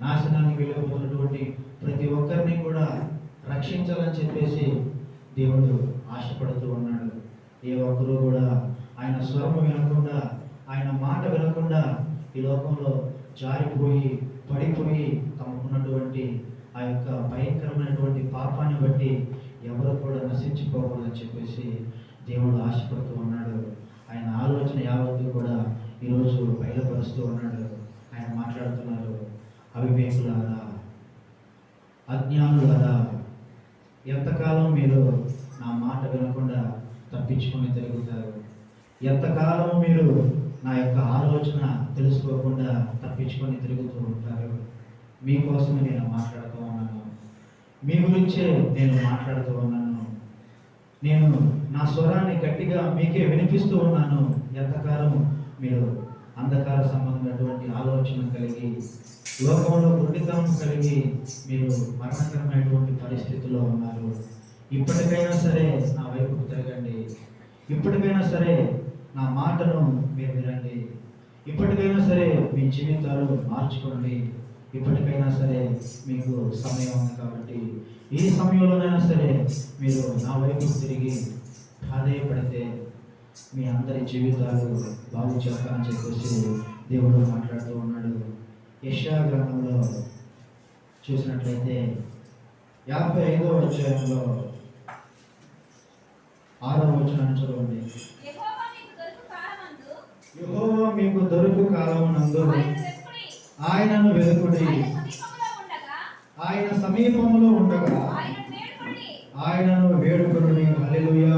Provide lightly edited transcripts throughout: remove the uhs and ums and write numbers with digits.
నాశనానికి వెళ్ళిపోతున్నటువంటి ప్రతి ఒక్కరిని కూడా రక్షించాలని చెప్పేసి దేవుడు ఆశపడుతూ ఉన్నాడు. ఏ ఒక్కరూ కూడా ఆయన స్వరము వినకుండా, ఆయన మాట వినకుండా ఈ లోకంలో జారిపోయి పడిపోయి తమకున్నటువంటి ఆ యొక్క భయంకరమైనటువంటి పాపాన్ని బట్టి ఎవరు కూడా నశించిపోకూడదని చెప్పేసి దేవుడు ఆశపడుతూ ఉన్నాడు. ఆయన ఆలోచన యావత్తు కూడా ఈరోజు బయలుపరుస్తూ ఉన్నాడు. ఆయన మాట్లాడుతున్నారు, అవివేకులారా, అజ్ఞానులారా, ఎంతకాలం మీరు నా మాట వినకుండా తప్పించుకొని తిరుగుతారు? ఎంతకాలం మీరు నా యొక్క ఆలోచన తెలుసుకోకుండా తప్పించుకొని తిరుగుతూ ఉంటారు? మీకోసమే నేను మాట్లాడుతూ ఉన్నాను, మీ గురించే నేను మాట్లాడుతూ ఉన్నాను. నేను నా స్వరాన్ని గట్టిగా మీకే వినిపిస్తూ ఉన్నాను. ఎంతకాలం మీరు అంధకార సంబంధమైనటువంటి ఆలోచన కలిగి, లోకంలో గుడ్డితనం కలిగి మీరు మరణకరమైనటువంటి పరిస్థితుల్లో ఉన్నారు. ఇప్పటికైనా సరే నా వైపుకు తిరగండి. ఇప్పటికైనా సరే నా మాటను మీరు వినండి. ఇప్పటికైనా సరే మీ జీవితాలు మార్చుకోండి. ఇప్పటికైనా సరే మీకు సమయం ఉంది కాబట్టి ఈ సమయంలోనైనా సరే మీరు నా వైపుకు తిరిగి ప్రాధేయపడితే మీ అందరి జీవితాలు బాగు చేస్తానని చెప్పేసి దేవుడు మాట్లాడుతూ ఉన్నాడు. యెషయా గ్రంథంలో చూసినట్లయితే 55వ అధ్యాయంలో 6వ వచనాన్ని చదవండి. యెహోవా మీకు దొరుకు కాలమునందు ఆయనను వెతుకుడి, ఆయన సమీపంలో ఉండగా ఆయనను వేడుకొనుడి. హల్లెలూయా.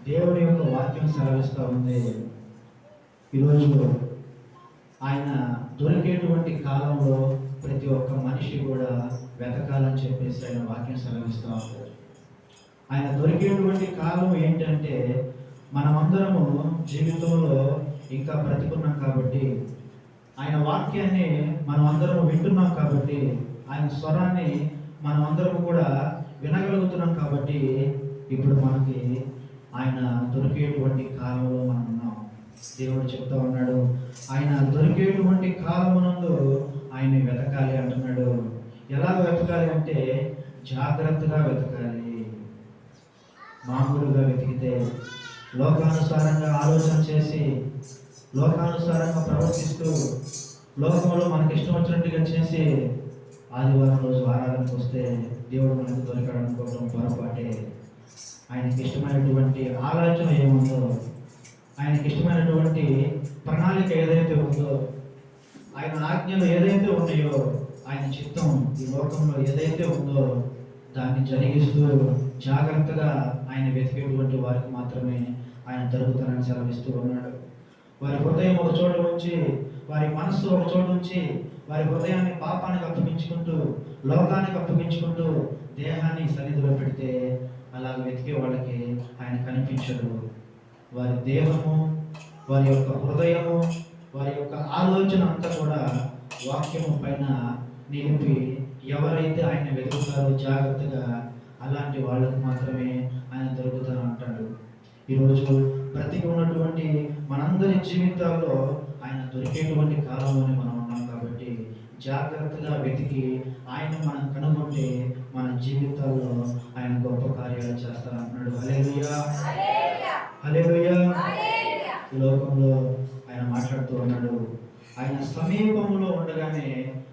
దేవుని యొక్క వాక్యం సెలవిస్తూ ఉంది. ఈరోజు ఆయన దొరికేటువంటి కాలంలో ప్రతి ఒక్క మనిషి కూడా వెతకాలని చెప్పేసి ఆయన వాక్యం సెలవిస్తూ ఉంటారు. ఆయన దొరికేటువంటి కాలం ఏంటంటే మనమందరము జీవితంలో ఇంకా బ్రతికున్నాం కాబట్టి, ఆయన వాక్యాన్ని మనం అందరం వింటున్నాం కాబట్టి, ఆయన స్వరాన్ని మనం అందరం కూడా వినగలుగుతున్నాం కాబట్టి ఇప్పుడు మనకి ఆయన దొరికేటువంటి కాలంలో మనం ఉన్నాం. దేవుడు చెప్తా ఉన్నాడు, ఆయన దొరికేటువంటి కాలమునందు ఆయన వెతకాలి అంటున్నాడు. ఎలా వెతకాలి అంటే జాగ్రత్తగా వెతకాలి. మామూలుగా వెతికితే, లోకానుసారంగా ఆలోచన చేసి, లోకానుసారంగా ప్రవర్తిస్తూ, లోకంలో మనకి ఇష్టం వచ్చినట్టుగా చేసి ఆదివారం రోజు ఆరాధనకు వస్తే దేవుడు మనకు దొరికాడు అనుకోవడం పొరపాటే. ఆయనకి ఇష్టమైనటువంటి ఆలోచన ఏముందో, ఆయనకి ఇష్టమైనటువంటి ప్రణాళిక ఏదైతే ఉందో, ఆయన ఆజ్ఞలు ఏదైతే ఉన్నాయో, ఆయన చిత్తం ఈ లోకంలో ఏదైతే ఉందో దాన్ని జరిగిస్తూ జాగ్రత్తగా ఆయన వెతికేటువంటి వారికి మాత్రమే ఆయన దొరుకుతారని సెలవిస్తూ ఉన్నాడు. వారి హృదయం ఒక చోట ఉంచి, వారి మనస్సు ఒక చోట ఉంచి, వారి హృదయాన్ని పాపానికి అప్పగించుకుంటూ, లోకానికి అప్పగించుకుంటూ దేహాన్ని సన్నిధిలో పెడితే అలా వెతికే వాళ్ళకి ఆయన కనిపించడు. వారి దేహము, వారి యొక్క హృదయము, వారి యొక్క ఆలోచన అంతా కూడా వాక్యము పైన నిలిపి ఎవరైతే ఆయన వెతుకుతారో జాగ్రత్తగా, అలాంటి వాళ్ళకు మాత్రమే ఆయన దొరుకుతారు అంటాడు. ఈరోజు బ్రతికి ఉన్నటువంటి మనందరి జీవితాల్లో ఆయన దొరికేటువంటి కాలంలోనే మనం ఉన్నాం కాబట్టి జాగ్రత్తగా వెతికి ఆయన మనం కనుగొంటే మన జీవితాల్లో ఆయన గొప్ప కార్యాలు చేస్తారంటున్నాడు. హల్లెలూయా, హల్లెలూయా. ఈ లోకంలో ఆయన మాట్లాడుతూ ఉన్నాడు, ఆయన సమీపంలో ఉండగానే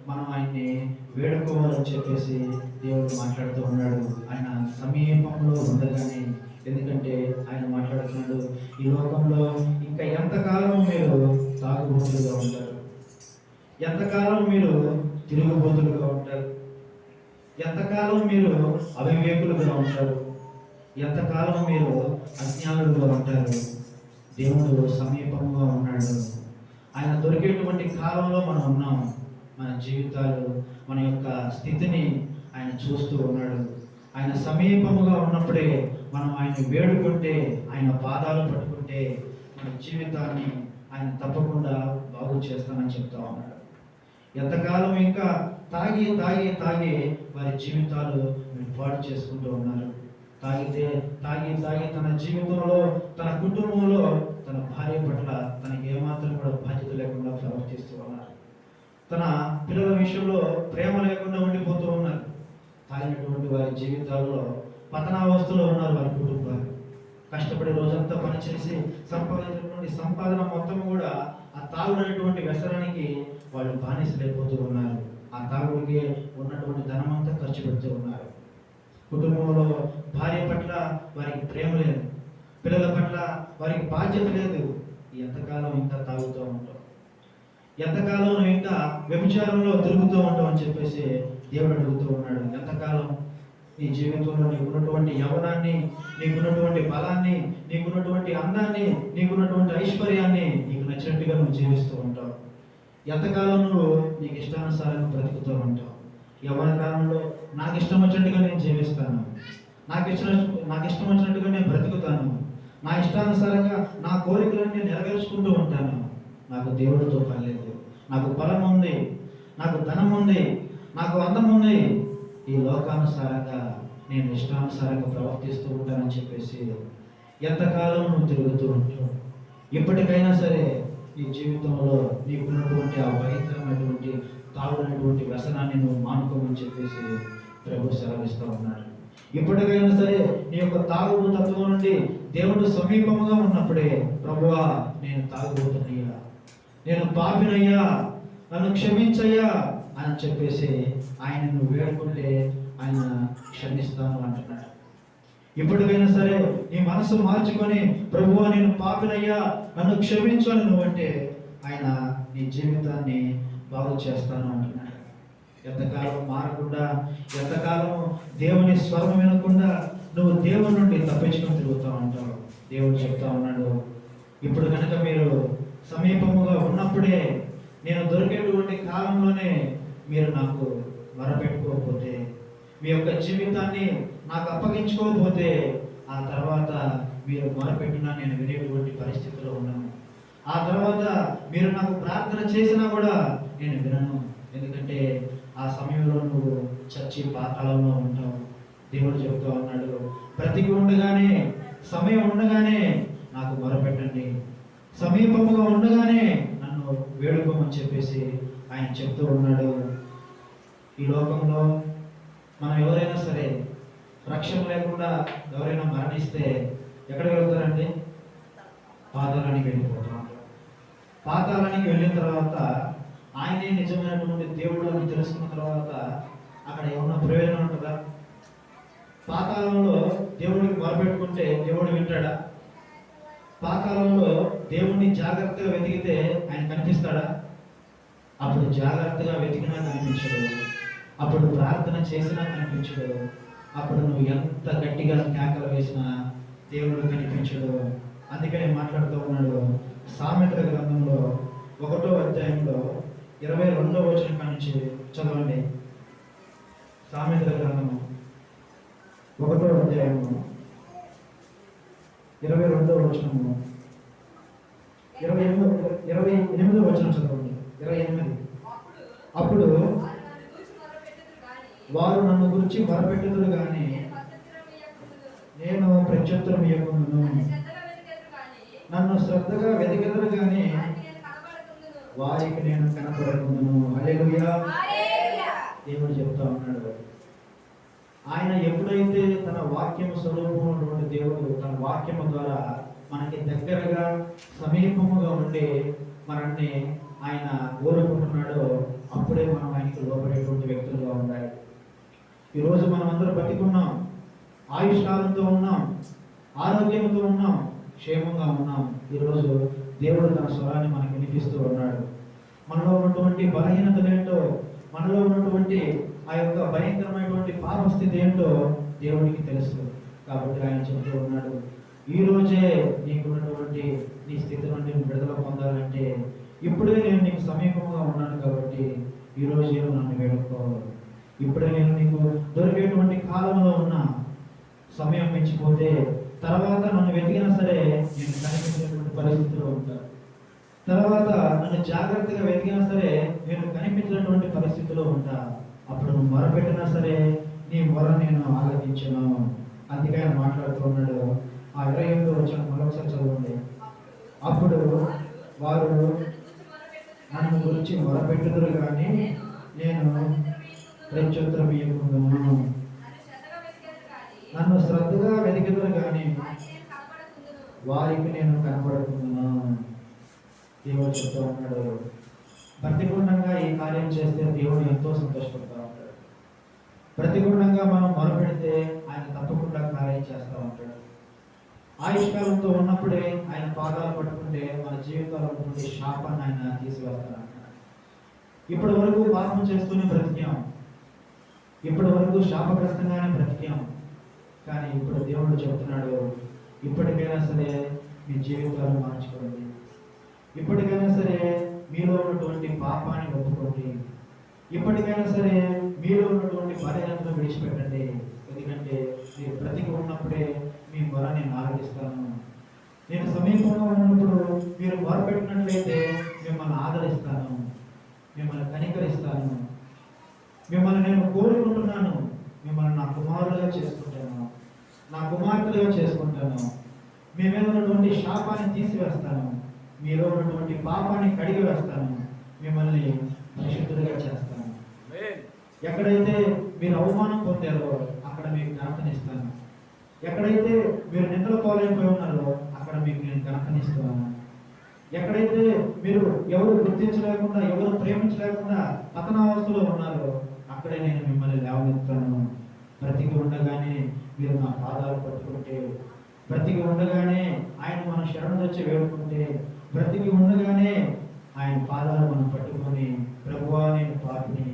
మనం ఆయన్ని వేడుకోవాలని చెప్పేసి దేవుడు మాట్లాడుతూ ఉన్నాడు. ఆయన సమీపంలో ఉండగానే, ఎందుకంటే ఆయన మాట్లాడుతున్నాడు, ఈ లోకంలో ఇంకా ఎంతకాలం మీరు తాగుబోతులుగా ఉంటారు, ఎంతకాలం మీరు తిరుగుబోతులుగా ఉంటారు, ఎంతకాలం మీరు అవివేకులుగా ఉంటారు, ఎంతకాలం మీరు అజ్ఞానులుగా ఉంటారు. దేవుడు సమీపంగా ఉన్నాడు. ఆయన దొరికేటువంటి కాలంలో మనం ఉన్నాం. మన జీవితాలు, మన యొక్క స్థితిని ఆయన చూస్తూ ఉన్నాడు. ఆయన సమీపముగా ఉన్నప్పుడే మనం ఆయన వేడుకుంటే, ఆయన పాదాలు పట్టుకుంటే మన జీవితాన్ని ఆయన తప్పకుండా బాగు చేస్తానని చెప్తా ఉన్నాడు. ఎంతకాలం ఇంకా తాగి తాగి తాగి వారి జీవితాలు పాడు చేసుకుంటూ ఉన్నారు. తాగితే తాగి తాగి తన జీవితంలో, తన కుటుంబంలో, తన భార్య పట్ల తనకి ఏమాత్రం కూడా బాధ్యత లేకుండా ప్రవర్తిస్తూ ఉన్నారు. తన పిల్లల విషయంలో ప్రేమ లేకుండా ఉండిపోతూ ఉన్నారు. తాగినటువంటి వారి జీవితాల్లో పతనావస్థలో ఉన్నారు వారి కుటుంబాలు. కష్టపడి రోజంతా పనిచేసి సంపాదించినటువంటి సంపాదన మొత్తం కూడా ఆ తాగుడైనటువంటి వ్యసనానికి వాళ్ళు బానిసలైపోతూ ఉన్నారు. ఆ తాగుడికి ఉన్నటువంటి ధనమంతా ఖర్చు పెడుతూ ఉన్నారు. కుటుంబంలో భార్య పట్ల వారికి ప్రేమ లేదు, పిల్లల పట్ల వారికి బాధ్యత లేదు. ఎంతకాలం ఇంకా తాగుతూ ఉంటాం, ఎంతకాలం ఇంకా వ్యభిచారంలో తిరుగుతూ ఉంటాం అని చెప్పేసి దేవుడు అడుగుతూ ఉన్నాడు. ఎంతకాలం నీ జీవితంలో నీకున్నటువంటి యవ్వనాన్ని, నీకున్నటువంటి బలాన్ని, నీకున్నటువంటి అందాన్ని, నీకున్నటువంటి ఐశ్వర్యాన్ని నీకు నచ్చినట్టుగా నువ్వు జీవిస్తూ ఉంటావు. ఎంతకాలం నువ్వు నీకు ఇష్టానుసారంగా బ్రతుకుతూ ఉంటావు. యవ్వన కాలంలో నాకు ఇష్టం వచ్చినట్టుగా నేను జీవిస్తాను, నాకు ఇష్టం వచ్చినట్టుగా నేను బ్రతుకుతాను, నా ఇష్టానుసారంగా నా కోరికలన్నీ నెరవేర్చుకుంటూ ఉంటాను. నాకు దేవుడితో పని లేదు, నాకు బలం ఉంది, నాకు ధనం ఉంది, నాకు అందం ఉంది, ఈ లోకానుసారంగా నేను ఇష్టానుసారంగా ప్రవర్తిస్తూ ఉంటానని చెప్పేసి ఎంతకాలం నువ్వు తిరుగుతూ ఉంటావు. ఇప్పటికైనా సరే నీ జీవితంలో నీకున్నటువంటి ఆ భయంకరమైనటువంటి తాగునటువంటి వ్యసనాన్ని నువ్వు మానుకోమని చెప్పేసి ప్రభు సెలవిస్తూ ఉన్నాడు. ఇప్పటికైనా సరే నీ యొక్క తాగుడు తత్వం నుండి దేవుడు సమీపంగా ఉన్నప్పుడే, ప్రభువా నేను తాగుబోతున్నయ్యా, నేను పాపినయ్యా, నన్ను క్షమించయ్యా అని చెప్పేసి ఆయన నువ్వు వేడుకుంటే ఆయన క్షమిస్తాను అంటున్నాడు. ఇప్పటికైనా సరే నీ మనసు మార్చుకొని, ప్రభువా నేను పాపినయ్యా, నన్ను క్షమించు అని నువ్వంటే ఆయన నీ జీవితాన్ని బాగు చేస్తాను అంటున్నాడు. ఎంతకాలం మారకుండా, ఎంతకాలం దేవుని స్వరం వినకుండా నువ్వు దేవుని నుండి తప్పించుకొని తిరుగుతూ ఉంటావు. దేవుడు చెప్తా ఉన్నాడు, ఇప్పుడు కనుక మీరు సమీపముగా ఉన్నప్పుడే, నేను దొరికేటువంటి కాలంలోనే మీరు నాకు మొరపెట్టుకోకపోతే, మీ యొక్క జీవితాన్ని నాకు అప్పగించుకోకపోతే, ఆ తర్వాత మీరు మొరపెట్టినా నేను వినేటువంటి పరిస్థితిలో ఉన్నాను. ఆ తర్వాత మీరు నాకు ప్రార్థన చేసినా కూడా నేను వినను. ఎందుకంటే ఆ సమయంలో నువ్వు చచ్చి పాతాళంలో ఉంటావు. దేవుడు చెప్తూ ఉన్నాడు, బ్రతికి ఉండగానే, సమయం ఉండగానే నాకు మొరపెట్టండి, సమీపముగా ఉండగానే నన్ను వేడుకోమని చెప్పేసి ఆయన చెప్తూ ఉన్నాడు. ఈ లోకంలో మనం ఎవరైనా సరే రక్షణ లేకుండా ఎవరైనా మరణిస్తే ఎక్కడికి వెళ్తారండి? పాతాళానికి వెళ్ళిపోతాం. పాతాళానికి వెళ్ళిన తర్వాత ఆయనే నిజమైనటువంటి దేవుడు అని తెలుసుకున్న తర్వాత అక్కడ ఏమన్నా ప్రయోజనం ఉంటుందా? పాతాళంలో దేవుడికి మొరపెట్టుకుంటే దేవుడు వింటాడా? పాతాళంలో దేవుణ్ణి జాగ్రత్తగా వెతికితే ఆయన కనిపిస్తాడా? అప్పుడు జాగ్రత్తగా వెతికినా కనిపించడు, అప్పుడు ప్రార్థన చేసినా కనిపించడు, అప్పుడు నువ్వు ఎంత గట్టిగా కేకలు వేసినా దేవుడు కనిపించడు. అందుకని మాట్లాడుతూ ఉన్నాడు సామెతల గ్రంథంలో 1వ అధ్యాయంలో 22వ వచనం నుంచి చదవండి. సామెతల గ్రంథము 1వ అధ్యాయము 22వ వచనము 28వ వచనం చదవండి. 28. అప్పుడు వారు నన్ను గురించి మొరపెట్టుదురు గాని నేను ప్రత్యుత్తరం ఇయ్యకుందును, నన్ను శ్రద్ధగా వెతికెదరు గాని వారికి నేను కనపడకుందును. హల్లెలూయా. దేవుడు చెప్తా ఉన్నాడు, ఆయన ఎప్పుడైతే తన వాక్యము స్వరూపమైనటువంటి దేవుడు తన వాక్యము ద్వారా మనకి దగ్గరగా సమీపముగా ఉండి మనల్ని ఆయన కోరుకుంటున్నాడో అప్పుడే మనం ఆయనకి లోపడేటువంటి వ్యక్తులుగా ఉండాలి. ఈరోజు మనం అందరూ బతికున్నాం, ఆయుష్కాలంతో ఉన్నాం, ఆరోగ్యంతో ఉన్నాం, క్షేమంగా ఉన్నాం. ఈరోజు దేవుడు తన స్వరాన్ని మనకు వినిపిస్తూ ఉన్నాడు. మనలో ఉన్నటువంటి బలహీనతలు ఏంటో, మనలో ఉన్నటువంటి ఆ యొక్క భయంకరమైనటువంటి పాప స్థితి ఏంటో దేవుడికి తెలుసు. కాబట్టి ఆయన చెప్తూ ఉన్నాడు, ఈ రోజే నీకున్నటువంటి నీ స్థితి నుండి విడుదల పొందాలంటే ఇప్పుడే నేను నీకు సమీపంగా ఉన్నాను. కాబట్టి ఈ రోజే నన్ను వేడుకోవాలి. ఇప్పుడే నేను నీకు దొరికేటువంటి కాలంలో ఉన్న సమయం మించిపోతే తర్వాత నన్ను వెతికినా సరే నేను కనిపించేటువంటి పరిస్థితిలో ఉంటాను. తర్వాత నన్ను జాగ్రత్తగా వెతికినా సరే నేను కనిపించినటువంటి పరిస్థితిలో ఉంటా. అప్పుడు నువ్వు మొరపెట్టినా సరే నీ మొర నేను ఆలోచించను. అందుకే ఆయన మాట్లాడుతూ ఉన్నాడు. ఆ 28వ వచనం మరొకసారి చదవండి. అప్పుడు వారు నన్ను గురించి మొరపెట్టుదురు కానీ ప్రత్యుత్తరం ఇవ్వకుండాను. నన్ను శ్రద్ధగా వెతికెదరు కానీ వారికి నేను కనపడకుండాను. దేవుడు చెప్తూ ఉన్నాడు, ప్రతిగుణంగా ఈ కార్యం చేస్తే దేవుడు ఎంతో సంతోషపడతా ఉంటాడు. ప్రతిగుణంగా మనం మొరపెడితే ఆయన తప్పకుండా కార్యం చేస్తూ ఉంటాడు. ఆయుష్కాలంతో ఉన్నప్పుడే ఆయన పాదాలు పట్టుకుంటే మన జీవితాల్లో నుండి శాపాన్ని ఆయన తీసివేస్తాడు. ఇప్పటి వరకు పాపం చేస్తూనే బ్రతికాం, ఇప్పటి వరకు శాపగ్రస్తంగానే బ్రతికాం. కానీ ఇప్పుడు దేవుడు చెప్తున్నాడు, ఇప్పటికైనా సరే మీ జీవితాలు మార్చుకోండి, ఇప్పటికైనా సరే మీలో ఉన్నటువంటి పాపాన్ని ఒప్పుకోండి, ఇప్పటికైనా సరే మీలో ఉన్నటువంటి బలహీనతను విడిచిపెట్టండి. ఎందుకంటే మీరు బ్రతికి ఉన్నప్పుడే మీ మొర నేను ఆదరిస్తాను. నేను సమీపంలో ఉన్నప్పుడు మీరు మొరపెట్టినట్లయితే మిమ్మల్ని ఆదరిస్తాను, మిమ్మల్ని కనికరిస్తాను, మిమ్మల్ని నేను కోరుకుంటున్నాను, మిమ్మల్ని నా కుమారులుగా చేసుకుంటాను, నా కుమార్తెలుగా చేసుకుంటాను. మీ మీద ఉన్నటువంటి శాపాన్ని తీసివేస్తాను, మీలో ఉన్నటువంటి పాపాన్ని కడిగి వేస్తాను, మిమ్మల్ని పరిశుద్ధులుగా చేస్తాను. ఎక్కడైతే మీరు అవమానం పొందారో అక్కడ మీకు ఘనతనిస్తాను, ఎక్కడైతే మీరు నిందలు పాలైపోయి ఉన్నారో అక్కడ మీకు నేను ఘనతనిస్తున్నాను, ఎక్కడైతే మీరు ఎవరు గుర్తించలేకుండా ఎవరు ప్రేమించలేకుండా పతనావస్థలో ఉన్నారో అక్కడే నేను మిమ్మల్ని లేవనెత్తాను. బ్రతికి ఉండగానే మీరు నా పాదాలు పట్టుకుంటే, బ్రతికి ఉండగానే ఆయన మన శరణు వచ్చి వేడుకుంటే, బ్రతికి ఉండగానే ఆయన పాదాలు మనం పట్టుకొని, ప్రభువా నేను పాపిని,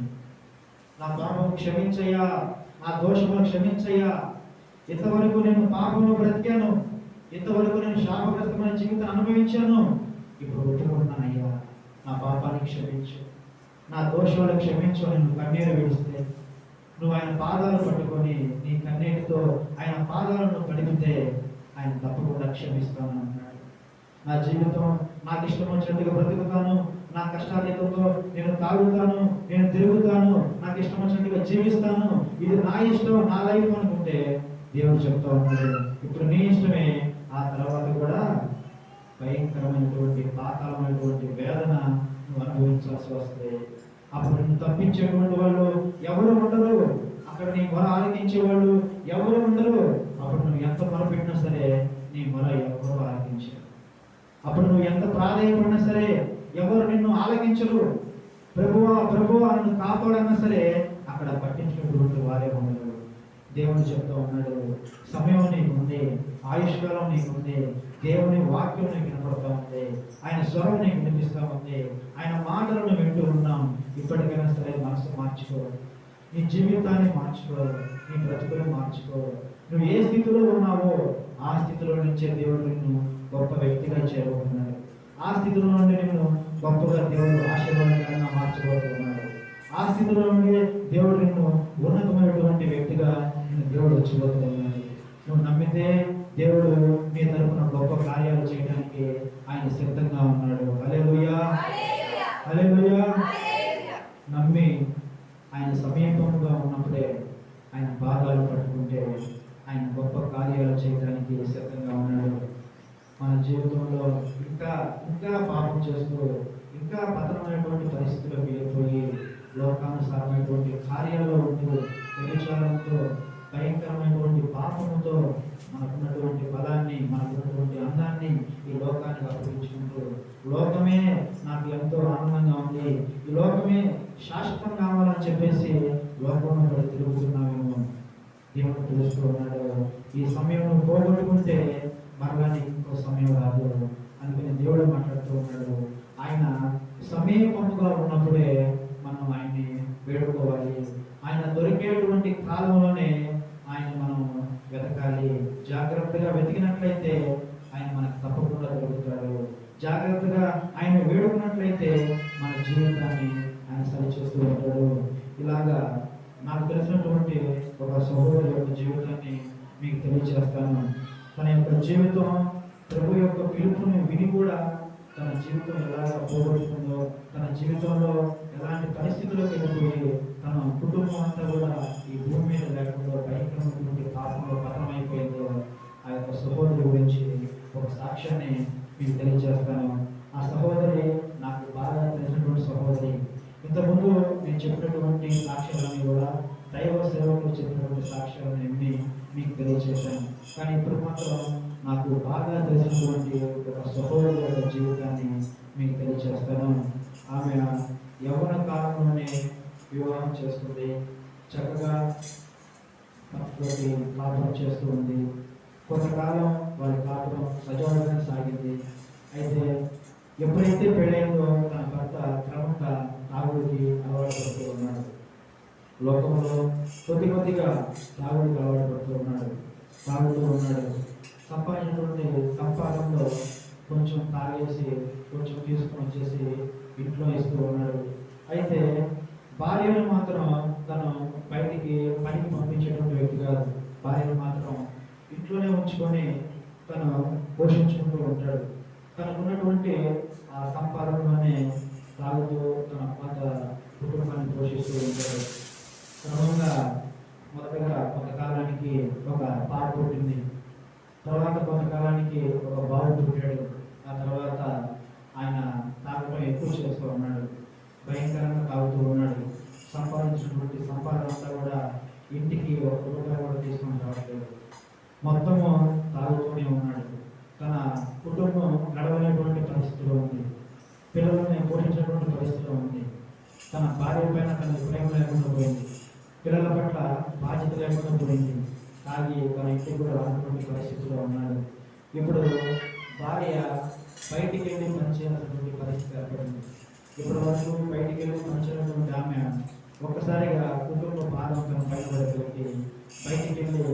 నా పాపం క్షమించయ్యా, నా దోషములు క్షమించయ్యా, ఇంతవరకు నేను పాపంలో బ్రతికాను, ఇంతవరకు నేను శాపగ్రస్తమైన జీవితం అనుభవించాను, ఇప్పుడు ఒప్పుకుంటున్నానయ్యా, నా పాపాన్ని క్షమించు, నా దోషాలు క్షమించు. నేను కన్నీరు విడిస్తే నువ్వు ఆయన పాదాలు పట్టుకొని నీ కన్నీటితో ఆయన పాదాలను కడిగితే ఆయన తప్పకుండా క్షమిస్తాను అన్నాడు. నా జీవితం నాకు ఇష్టం వచ్చినట్టుగా బ్రతుకుతాను, నా కష్టాలతో నేను తాగుతాను, నేను తిరుగుతాను, నాకు ఇష్టం వచ్చినట్టుగా జీవిస్తాను, ఇది నా ఇష్టం, నా లైఫ్ అనుకుంటే దేవుడు చెప్తా ఉన్నాడు, ఇప్పుడు నీ ఇష్టమే. ఆ తర్వాత కూడా భయంకరమైనటువంటి పాతాళమైనటువంటి వేదన నువ్వు అనుభవించాల్సి వస్తే అప్పుడు నిన్ను తప్పించేటువంటి వాళ్ళు ఎవరు ఉండరు, అక్కడ నీ మొర ఆలకించేవాళ్ళు ఎవరు ఉండరు. అప్పుడు నువ్వు ఎంత మొరపెట్టినా సరే నీ మొర ఎవరు ఆలకించరు. అప్పుడు నువ్వు ఎంత ప్రాధాన్యపడినా సరే ఎవరు నిన్ను ఆలకించరు. ప్రభువా ప్రభువా నన్ను కాపాడన్నా సరే అక్కడ పట్టించినటువంటి వారే ఉండరు. దేవుడు చెప్తూ ఉన్నాడు, సమయం నీకుంది, ఆయుష్కాలం నీకుంది, దేవుని వాక్యం నీకు వినపడతా ఉంది, ఆయన స్వరం నీకు వినిపిస్తూ ఉంది, ఆయన మాటలను వింటూ ఉన్నాం. ఇప్పటికైనా సరే మనసు మార్చుకో, నీ జీవితాన్ని మార్చుకో, నీ బ్రతుకులు మార్చుకో. నువ్వు ఏ స్థితిలో ఉన్నావో ఆ స్థితిలో నుంచే దేవుడు నిన్ను గొప్ప వ్యక్తిగా చేరుకుంటున్నాడు. ఆ స్థితిలో నుండి నిన్ను గొప్పగా దేవుడు ఆశీర్వాదకరంగా మార్చబోతున్నాడు. ఆ స్థితిలో నుండి దేవుడు నిన్ను ఉన్నతమైనటువంటి వ్యక్తిగా నిన్ను దేవుడు వచ్చిపోతున్నాడు. నువ్వు నమ్మితే దేవుడు నీ తరపున గొప్ప కార్యాలు చేయడానికి ఆయన సిద్ధంగా ఉన్నాడు. హల్లెలూయా, హల్లెలూయా. నమ్మి ఆయన సమీపంగా ఉన్నప్పుడే ఆయన పాదాలు పట్టుకుంటే ఆయన గొప్ప కార్యాలు చేయడానికి సిద్ధంగా ఉన్నాడు. మన జీవితంలో ఇంకా ఇంకా పాపం చేస్తూ ఇంకా పతనమైనటువంటి పరిస్థితులకు వెళ్ళిపోయి లోకానుసారమైనటువంటి కార్యాల్లో ఉంటూ వ్యభిచారంతో భయంకరమైనటువంటి పాపముతో మనకున్నటువంటి బలాన్ని మనకున్నటువంటి అందాన్ని ఈ లోకానికి అప్పగించుకుంటూ లోకమే నాకు ఎంతో ఆనందంగా ఉంది, ఈ లోకమే శాశ్వతం కావాలని చెప్పేసి లోకంలో పడి తిరుగుతున్నామేమో దేవుడు తెలుస్తూ ఉన్నాడు. ఈ సమయం పోగొట్టుకుంటే మరలా ఇంకో సమయం రాదు. అందుకని దేవుడు మాట్లాడుతూ ఉన్నాడు, ఆయన సమీపముగా ఉన్నప్పుడే మనం ఆయన్ని వేడుకోవాలి. ఆయన దొరికేటువంటి కాలంలోనే ఆయన మనం వెతకాలి. జాగ్రత్తగా వెతికినట్లయితే ఆయన మనకు తప్పకుండా దొరుకుతాడు. జాగ్రత్తగా ఆయన వేడుకున్నట్లయితే మన జీవితాన్ని ఆయన సరిచేస్తూ ఉంటాడు. ఇలాగా నాకు తెలిసినటువంటి ఒక సహోదరు యొక్క జీవితాన్ని మీకు తెలియజేస్తాను. తన యొక్క జీవితం ప్రభు యొక్క పిలుపుని విని కూడా తన జీవితం ఎలా పోగొట్టుకుందో, తన జీవితంలో ఎలాంటి పరిస్థితుల్లోకి వెళ్ళిపోయి తన కుటుంబం అంతా కూడా ఈ భూమి మీద లేకుండా భయంకరమైనటువంటి పాపంలో పతనమైపోయిందో ఆ యొక్క సహోదరి గురించి ఒక సాక్ష్యాన్ని మీకు తెలియజేస్తాను. ఆ సహోదరి నాకు బాగా తెలిసినటువంటి సహోదరి. ఇంతకుముందు నేను చెప్పినటువంటి సాక్ష్యాలన్నీ కూడా దైవ సేవకులు చెప్పినటువంటి సాక్ష్యాలను ఎన్ని మీకు తెలియజేశాను. కానీ ఇప్పుడు మాత్రం నాకు బాగా తెలిసినటువంటి ఒక సహోదరు యొక్క జీవితాన్ని మీకు తెలియజేస్తాను. ఆమె యవ్వన కాలంలోనే వివాహం చేసుకుంది, చక్కగా భర్తతోటి కాపురం చేస్తూ ఉంది. కొంతకాలం వారి కాపురం సజావుగా సాగింది. అయితే ఎప్పుడైతే పెళ్ళైందో తన భర్త క్రమంగా తాగుడికి అలవాటు పడుతూ ఉన్నాడు. లోకంలో కొద్దిగా తాగుడికి అలవాటు పడుతూ ఉన్నాడు, తాగుతూ ఉన్నాడు. సంపాదించినటువంటి సంపాదనలో కొంచెం తాగేసి కొంచెం తీసుకొని వచ్చేసి ఇంట్లో ఇస్తూ ఉన్నాడు. అయితే భార్యను మాత్రం తను బయటికి పనికి పంపించేటువంటి వ్యక్తి కాదు. భార్యను మాత్రం ఇంట్లోనే ఉంచుకొని తను పోషించుకుంటూ ఉంటాడు. తనకున్నటువంటి ఆ సంపాదనలోనే తాగుతూ తన కొంత కుటుంబాన్ని పోషిస్తూ ఉంటాడు. క్రమంగా మొదటగా కొంతకాలానికి ఒక పాప పుట్టింది. తర్వాత కొంతకాలానికి ఒక బాబు పుట్టాడు. ఆ తర్వాత ఆయన తాగడం ఎక్కువ చేస్తూ ఉన్నాడు, భయంకరంగా తాగుతూ ఉన్నాడు. సంపాదించినటువంటి సంపాదన అంతా కూడా ఇంటికి ఒక రూపాయి కూడా తీసుకొని రావట్లేదు. మొత్తము తాగుతూనే ఉన్నాడు. తన కుటుంబం గడవలేటువంటి పరిస్థితిలో ఉంది, పిల్లల్ని పోషించేటువంటి పరిస్థితిలో ఉంది. తన భార్య పైన తనకు ప్రేమ లేకుండా పోయింది, పిల్లల పట్ల బాధ్యత లేకుండా పోయింది. తాగి తన ఇంటికి కూడా రానటువంటి పరిస్థితిలో ఉన్నాడు. ఇప్పుడు భార్య బయటికి వెళ్ళి పనిచేయాల్సినటువంటి పరిస్థితి ఏర్పడింది. ఇప్పటి వరకు బయటికి వెళ్ళి పనిచేయనటువంటి ఆమె ఒక్కసారిగా కుటుంబ భారం తన పైన పడగలిగి బయటికి వెళ్ళి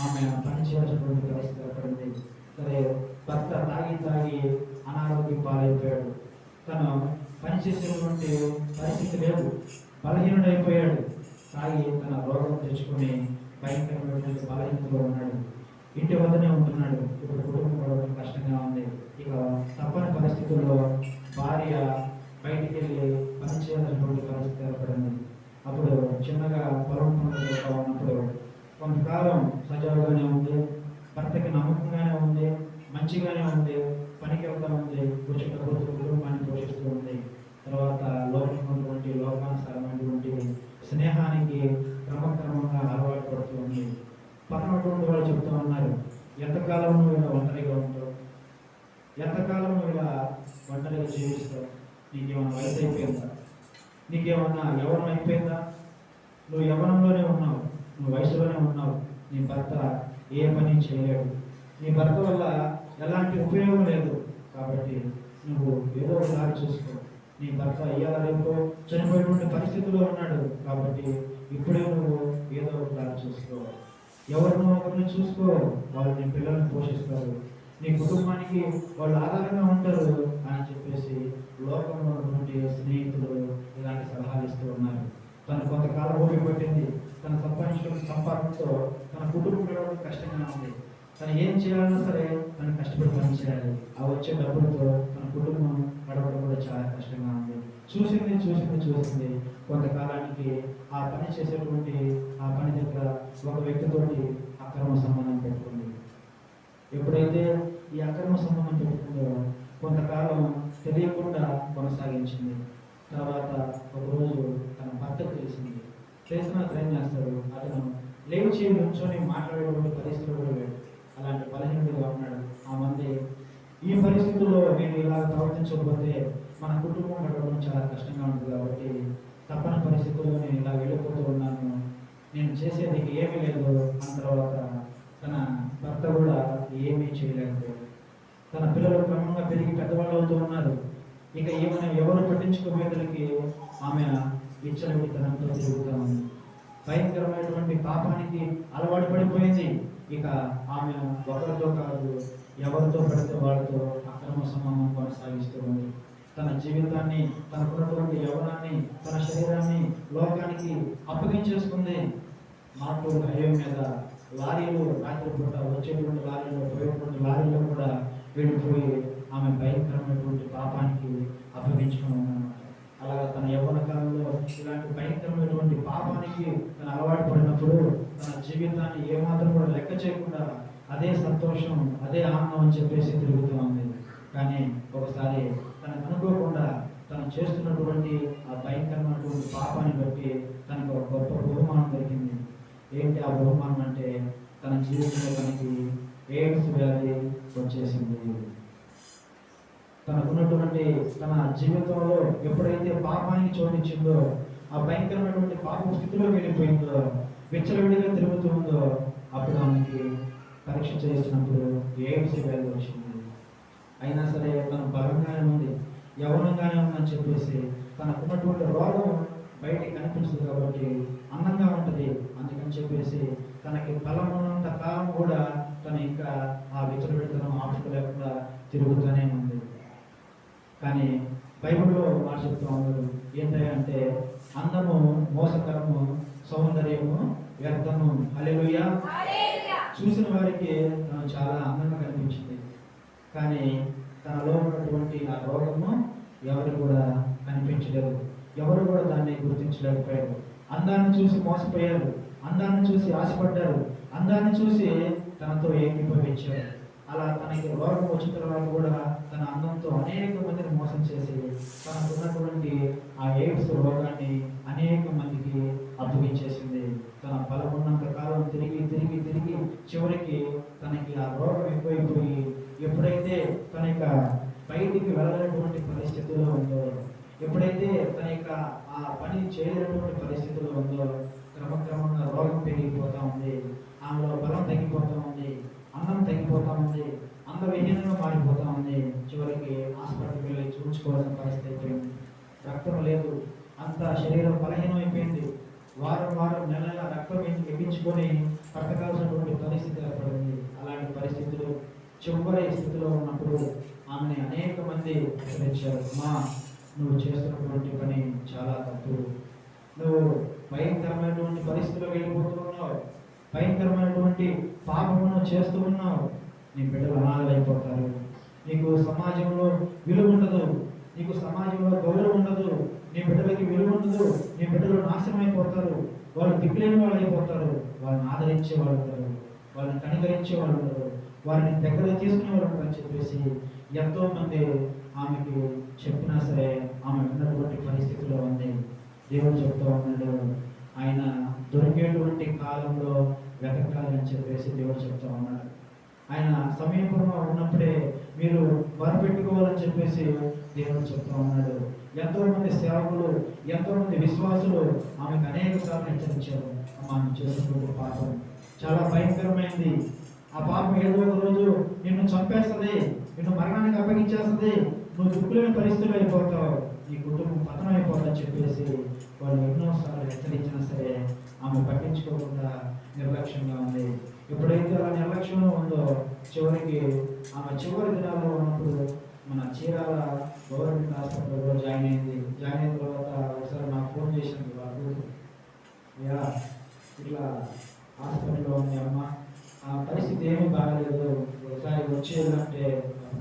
ఆమె పనిచేయాల్సినటువంటి పరిస్థితి ఏర్పడింది. సరే, భర్త తాగి అనారోగ్యం పాలైపోయాడు. తను పనిచేసేటువంటి పరిస్థితి లేదు, బలహీనుడైపోయాడు. తాగి తన రోగం తెచ్చుకొని భయంకరమైనటువంటి బలహీనతలో ఉన్నాడు. ఇంటి వద్దనే ఉంటున్నాడు. ఇప్పుడు కుటుంబం గడవడం కష్టంగా ఉంది. ఇక తప్పని పరిస్థితుల్లో భార్య బయటికి వెళ్ళి పనిచేయాల్సినటువంటి పరిస్థితి ఏర్పడింది. అప్పుడు చిన్నగా పొలం పనులు ఉన్నప్పుడు కొంతకాలం సజావుగానే ఉంది, భర్తకి నమ్మకంగానే ఉంది, మంచిగానే ఉంది, పనికి వెళ్తా ఉంది, వచ్చిన కుటుంబాన్ని పోషిస్తూ ఉంది. తర్వాత లోకానుసారమైనటువంటి స్నేహానికి క్రమక్రమంగా అలవాటు పడుతూ ఉంది. పక్కనటువంటి వాళ్ళు చెప్తూ ఉన్నారు, ఎంతకాలం నువ్వు ఇలా ఒంటరిగా ఉంటావు, ఎంతకాలం నువ్వు ఇలా ఒంటరిగా జీవిస్తావు, నీకేమన్నా వయసు అయిపోయిందా, నీకేమన్నా యవ్వనం అయిపోయిందా, నువ్వు యవ్వనంలోనే ఉన్నావు, నువ్వు వయసులోనే ఉన్నావు, నీ భర్త ఏ పని చేయలేడు, నీ భర్త వల్ల ఎలాంటి ఉపయోగం లేదు. కాబట్టి నువ్వు ఏదో ఒక దారి చూసుకో. నీ భర్త అయ్యాల రేపు చనిపోయేటువంటి పరిస్థితిలో ఉన్నాడు. కాబట్టి ఇప్పుడే నువ్వు ఏదో ఒక దారి చూసుకో. ఎవరినో ఒకరిని చూసుకో, వాళ్ళు నీ పిల్లల్ని పోషిస్తారు, నీ కుటుంబానికి వాళ్ళు ఆధారంగా ఉంటారు అని చెప్పేసి లోకంలో ఉన్నటువంటి స్నేహితులు ఇలాంటి సలహాలు ఇస్తూ ఉన్నారు. తను కొంతకాలం ఓపిక పట్టింది. తన సంపాదించిన సంపాదనతో తన కుటుంబం గడవడం కష్టంగా ఉంది. తను ఏం చేయాలన్నా సరే తను కష్టపడి పని చేయాలి. ఆ వచ్చే డబ్బులతో తన కుటుంబం గడవడం కూడా చాలా కష్టంగా ఉంది. చూసింది కొంతకాలానికి ఆ పని చేసేటువంటి ఆ పని దగ్గర ఒక వ్యక్తితోటి అక్రమ సంబంధం పెట్టుకుంది. ఎప్పుడైతే ఈ అక్రమ సంబంధం పెట్టుకుందో కొంతకాలం తెలియకుండా కొనసాగించింది. తర్వాత ఒకరోజు తన భర్తకు తెలిసిన అతను ఏం చేస్తాడు, అతను లేచి నుంచొని మాట్లాడేటువంటి పరిస్థితులు కూడా లేడు, అలాంటి బలహీనుడిగా ఉన్నాడు. ఆ మంది ఈ పరిస్థితుల్లో నేను ఇలా ప్రవర్తించకపోతే మన కుటుంబం గడవడం చాలా కష్టంగా ఉంటుంది. కాబట్టి తప్పని పరిస్థితుల్లో నేను ఇలా వెళ్ళిపోతూ ఉన్నాను, నేను చేసేది ఏమీ లేదు. ఆ తర్వాత తన భర్త కూడా ఏమీ చేయలేకపోయాడు. తన పిల్లలు క్రమంగా పెరిగి పెద్దవాళ్ళు అవుతూ ఉన్నారు. ఇక ఏమైనా ఎవరు పట్టించుకోబోయేసరికి ఆమె విచ్చలవిడితనంతో తిరుగుతూ ఉంది. భయంకరమైనటువంటి పాపానికి అలవాటు పడిపోయింది. ఇక ఆమె ఒకరితో కాదు, ఎవరితో పడితే వాళ్ళతో అక్రమ సంబంధం కొనసాగిస్తూ ఉంది. తన జీవితాన్ని, తనకున్నటువంటి యవ్వనాన్ని, తన శరీరాన్ని లోకానికి అప్పగించేసుకుంది. మాటూరు హైవే మీద లారీలు రాత్రిపూట వచ్చేటువంటి లారీలో, పోయేటువంటి లారీలో కూడా వెళ్ళిపోయి ఆమె భయంకరమైనటువంటి పాపానికి అప్పగించుకుని ఉందన్నమాట. అలాగా తన యవ్వన కాలంలో ఇలాంటి భయంకరమైనటువంటి పాపానికి తన అలవాటు పడినప్పుడు తన జీవితాన్ని ఏమాత్రం కూడా లెక్క చేయకుండా అదే సంతోషం, అదే ఆనందం అని చెప్పేసి తిరుగుతూ ఉంది. కానీ ఒకసారి తనకు అనుకోకుండా తను చేస్తున్నటువంటి ఆ భయంకరమైనటువంటి పాపాన్ని బట్టి తనకు ఒక గొప్ప బహుమానం దొరికింది. ఏంటి ఆ బహుమానం అంటే తన జీవితంలో తనకి ఎయిడ్స్ వ్యాధి వచ్చేసింది. తనకున్నటువంటి తన జీవితంలో ఎప్పుడైతే పాపానికి చోటించిందో, ఆ భయంకరమైనటువంటి పాప స్థితిలో వెళ్ళిపోయిందో, విచ్చలవిడిగా తిరుగుతుందో, అప్పుడు ఆమెకి పరీక్ష చేసినప్పుడు ఎయిడ్స్ వ్యాధి వచ్చింది. అయినా సరే తను బలంగానే ఉంది, యవనంగానే ఉందని చెప్పేసి తనకున్నటువంటి రోగం బయటికి కనిపించదు కాబట్టి అందంగా ఉంటుంది. అందుకని చెప్పేసి తనకి బలం ఉన్నంత కాలం కూడా తను ఇంకా ఆ విచ్చలవిడితనం ఆపుకోలేకుండా తిరుగుతూనే ఉంది. కానీ బైబిల్లో మాట చెప్తూ ఉన్నారు ఏంటంటే అందము మోసకరము, సౌందర్యము వ్యర్థము. హల్లెలూయా. చూసిన వారికి తను చాలా అందంగా కనిపించింది, కానీ తనలో ఉన్నటువంటి ఆ రోగము ఎవరు కూడా కనిపించలేదు, ఎవరు కూడా దాన్ని గుర్తించలేకపోయారు. అందాన్ని చూసి మోసపోయారు, అందాన్ని చూసి ఆశపడ్డారు, అందాన్ని చూసి తనతో ఏకీభవించారు. అలా తనకి రోగం వచ్చిన తర్వాత కూడా తన అందంతో అనేక మందిని మోసం చేసి తనకున్నటువంటి ఆ ఎయిడ్స్ రోగాన్ని అనేక మందికి అప్పగించేసింది. తన బలం ఉన్నంత కాలం తిరిగి తిరిగి తిరిగి చివరికి తనకి ఆ రోగం ఎక్కువైపోయి ఎప్పుడైతే తన యొక్క బయటికి వెళ్ళలేనటువంటి పరిస్థితిలో ఉందో, ఎప్పుడైతే తన యొక్క ఆ పని చేయలేనటువంటి పరిస్థితిలో ఉందో, క్రమక్రమంగా రోగం పెరిగిపోతూ ఉంది, ఆమెలో బలం తగ్గిపోతూ ఉంది, అన్నం తగ్గిపోతూ ఉంది, అందవిహీనంగా మారిపోతూ ఉంది. చివరికి హాస్పిటల్కి వెళ్ళి చూపించుకోవాల్సిన పరిస్థితి అయిపోయింది. రక్తం లేదు, అంత శరీరం బలహీనం అయిపోయింది. వారం వారం నెల నెల రక్తం ఎక్కించుకొని పట్టకాల్సినటువంటి పరిస్థితి ఏర్పడింది. అలాంటి పరిస్థితులు చివరి స్థితిలో ఉన్నప్పుడు ఆమెని అనేక మంది హెచ్చరించారు, మా నువ్వు చేస్తున్నటువంటి పని చాలా తప్పు, నువ్వు భయంకరమైనటువంటి పరిస్థితిలో వెళ్ళిపోతూ ఉన్నావు, భయంకరమైనటువంటి పాపమును చేస్తూ ఉన్నావు, నీ బిడ్డలు అనాథలైపోతారు, నీకు సమాజంలో విలువ ఉండదు, నీకు సమాజంలో గౌరవం ఉండదు, నీ బిడ్డలకి విలువ ఉండదు, నీ బిడ్డలు నాశనం అయిపోతారు, వాళ్ళు దిక్కులేని వాళ్ళు అయిపోతారు, వాళ్ళని ఆదరించే వాళ్ళు ఉంటారు, వాళ్ళని కనికరించే వాళ్ళు ఉంటారు, వారిని దగ్గర తీసుకునే వాళ్ళు ఉంటారని చెప్పేసి ఎంతో మంది ఆమెకి చెప్పినా సరే ఆమె ఉన్నటువంటి పరిస్థితిలో ఉంది. దేవుడు చెప్తూ ఉన్నాడు, ఆయన దొరికేటువంటి కాలంలో వెతకాలి అని చెప్పేసి దేవుడు చెప్తా ఉన్నాడు. ఆయన సమీపంలో ఉన్నప్పుడే మీరు వరపెట్టుకోవాలని చెప్పేసి దేవుడు చెప్తా ఉన్నాడు. ఎంతో మంది సేవకులు, ఎంతో మంది విశ్వాసులు ఆమెకు అనేక సార్లు హెచ్చరించారు, ఆమె చేసినటువంటి పాపం చాలా భయంకరమైంది, ఆ పాపం ఏదో ఒక రోజు నిన్ను చంపేస్తుంది, నిన్ను మరణానికి అప్పగించేస్తుంది, నువ్వు దుఃఖులేని పరిస్థితులు అయిపోతావు, నీ కుటుంబం పతనం అయిపోతుందని చెప్పేసి వాళ్ళు ఎన్నోసార్లు హెచ్చరించినా సరే ఆమె పట్టించుకోకుండా నిర్లక్ష్యంగా ఉంది. ఎప్పుడైతే అలా నిర్లక్ష్యంలో ఉందో చివరికి ఆమె చివరి దినాల్లో ఉన్నప్పుడు మన చీరాల గవర్నమెంట్ హాస్పిటల్లో జాయిన్ అయింది. జాయిన్ అయిన తర్వాత ఒకసారి నాకు ఫోన్ చేసింది వాళ్ళు, యా ఇట్లా హాస్పిటల్లో ఉంది అమ్మ, ఆ పరిస్థితి ఏమీ బాగలేదు, ఒకసారి వచ్చేదంటే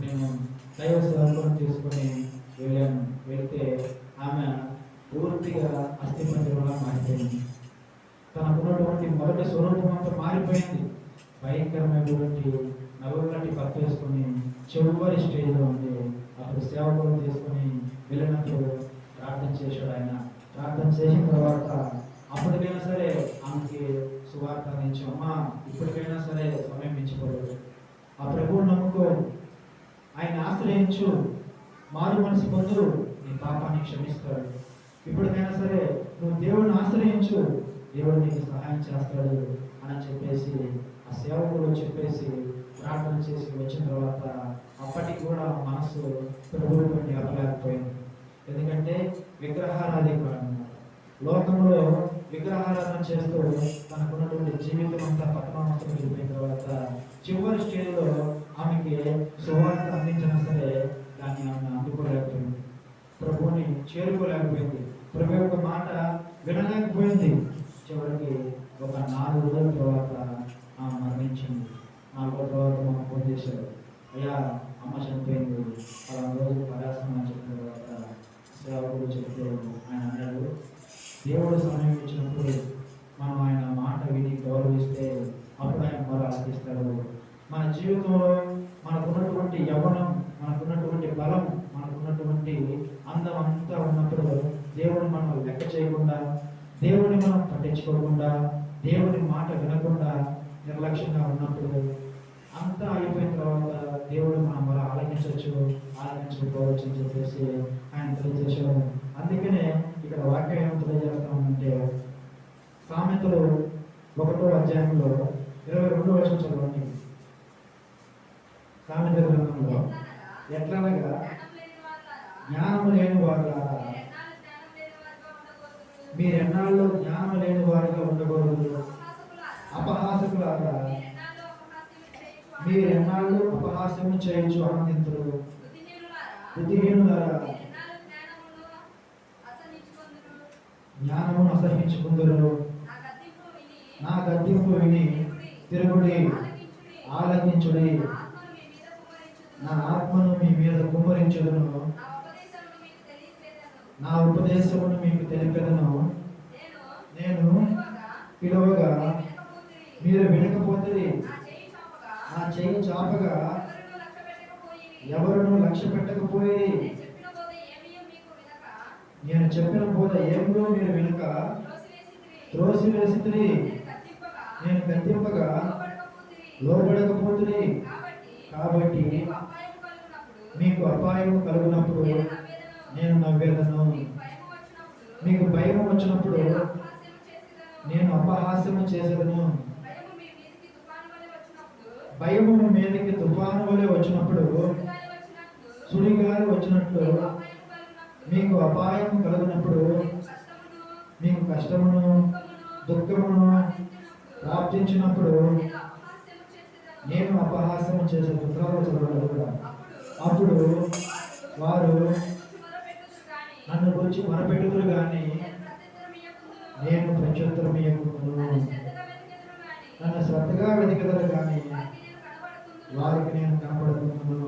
నేను దైవ సేవలను తీసుకొని వెళ్ళాను. వెళ్తే ఆమె పూర్తిగా అస్థిపంజరంగా మారిపోయింది. తనకున్నటువంటి మొదటి స్వరూపం అంతా మారిపోయింది. భయంకరమైనటువంటి నలుగురిని కప్పేసుకొని చివరి స్టేజ్లో ఉంది. అప్పుడు సేవకులను తీసుకొని వెళ్ళినప్పుడు ప్రార్థన చేశాడు ఆయన. ప్రార్థన చేసిన తర్వాత అప్పటికైనా సరే ఆమెకి సువార్త నుంచి, అమ్మ ఇప్పటికైనా సరే సమయం మించిపోలేదు, ఆ ప్రభువుని నమ్ముకో, ఆయన ఆశ్రయించు, మారు మనసు పొందు, నీ పాపాన్ని క్షమిస్తాడు, ఇప్పటికైనా సరే నువ్వు దేవుడిని ఆశ్రయించు, దేవుడు నీకు సహాయం చేస్తాడు అని చెప్పేసి ఆ సేవకులు చెప్పేసి ప్రార్థన చేసి వచ్చిన తర్వాత అప్పటికి కూడా మనసు ప్రభువుని నిలపలేకపోయింది. ఎందుకంటే విగ్రహారాధికుడు లోకంలో విగ్రహారాధన చేస్తూ తనకున్నటువంటి జీవితం అంతా పతనావస్థకు వెళ్ళిపోయిన తర్వాత చివరి స్టేజ్లో ఆమెకి సువార్త అందించినా సరే దాన్ని ఆమె అందుకోలేకపోయింది, ప్రభువుని చేరుకోలేకపోయింది, ప్రభు యొక్క మాట వినలేకపోయింది. చివరికి ఒక 4 రోజుల తర్వాత ఆమె మరణించింది. 4 తర్వాత మనం ఫోన్ చేశారు, అయ్యా అమ్మ చనిపోయింది, 10 రోజులు పరాసం అని చెప్పిన తర్వాత సేవకుడు చెప్తే ఆయన అన్నాడు, దేవుడు సమయం ఇచ్చినప్పుడు మనం ఆయన మాట విని గౌరవిస్తే అప్పుడు ఆయన మొర ఆలకిస్తాడు. మన జీవితంలో మనకున్నటువంటి యవ్వనం, మనకున్నటువంటి బలం, మనకున్నటువంటి అందం అంతా ఉన్నప్పుడు దేవుడిని మనం లెక్క చేయకుండా, దేవుడిని మనం పట్టించుకోకుండా, దేవుని మాట వినకుండా నిర్లక్ష్యంగా ఉన్నప్పుడు అంతా అయిపోయిన తర్వాత దేవుడు మనం మరి ఆలకించకపోవచ్చు అని చెప్పేసి ఆయన తెలియజేశాడు. అందుకనే ఇక్కడ వాక్యం ఏమో తెలియజేస్తామంటే సామెతలు 1వ అధ్యాయంలో 22వ వచనం చదవండి. సామెతల గ్రంథంలో ఎట్లనగా జ్ఞానము లేని వారులారా మీరెన్నాళ్ళు జ్ఞానము లేని వారుగా ఉండకూడదు. అపహాసకులారా మీరెన్నాళ్ళు అపహాస్యము చేయించు ఆనందింతురు. బుద్ధిహీనులారా జ్ఞానమును అసహించుకుందరు. నా గద్దింపు విని తిరుగుడి, ఆలకించుడి. నా ఆత్మను మీ మీద కుమ్మరించుదును, నా ఉపదేశమును మీకు తెలిపెదను. నేను పిలువగా మీరు వినకపోతే, నా చేయి చాపగా ఎవరును లక్ష్య పెట్టకపోయి, నేను చెప్పిన బోధ ఏమిటో మీరు వినక త్రోసివేసితిరి. నేను గద్దింపగా లోబడకపోతుంది. కాబట్టి మీకు అపాయం కలుగునప్పుడు నేను నవ్వేదను. మీకు భయం వచ్చినప్పుడు నేను అపహాస్యము చేసేదను. భయము మీ మీదకి తుఫాను వలె వచ్చినప్పుడు, సుడిగాలి వచ్చినట్లు మీకు అపాయం కలుగునప్పుడు, మీకు కష్టమును దుఃఖమును ప్రాప్తించినప్పుడు నేను అపహాస్యము చేసే పుత్రాలు చదవడం కూడా. అప్పుడు వారు నన్ను గురించి మొరపెట్టుదురు కానీ నేను ప్రత్యుత్తరం ఇయ్యకుందును. నన్ను శ్రద్ధగా వెతికెదరు కానీ వారికి నేను కనబడుతున్నాను.